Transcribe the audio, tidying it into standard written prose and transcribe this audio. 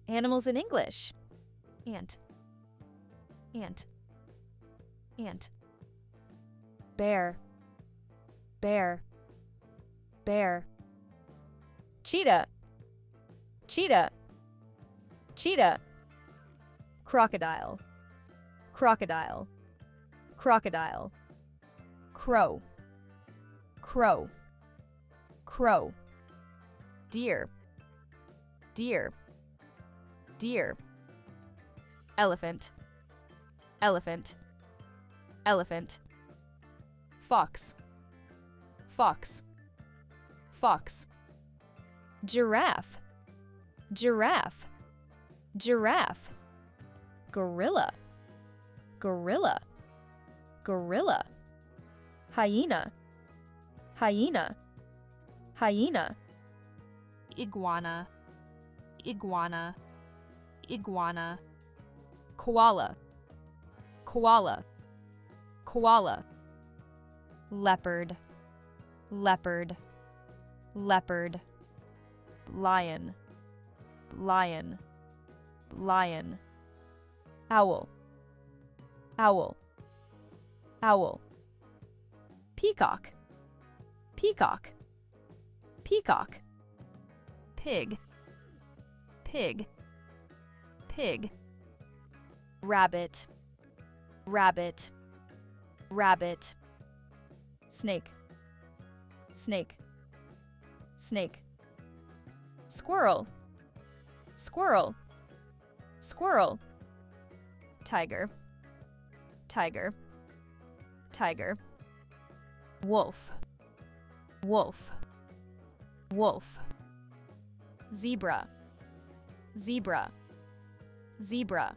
Animals in English. Ant, ant, ant. Bear, bear, bear. Cheetah, cheetah, cheetah. Crocodile, crocodile, crocodile. Crow, crow, crow. Deer, deer, deer. Elephant, elephant, elephant. Fox, fox, fox. Giraffe, giraffe, giraffe. Gorilla, gorilla, gorilla. Hyena, hyena, hyena. Iguana, iguana, iguana. Koala, koala, koala. Leopard, leopard, leopard. Lion, lion, lion. Owl, owl, owl. Peacock, peacock, peacock. Pig, pig, pig. Rabbit, rabbit, rabbit. Snake, snake, snake. Squirrel, squirrel, squirrel. Tiger, tiger, tiger. Wolf, wolf, wolf. Zebra, zebra, zebra.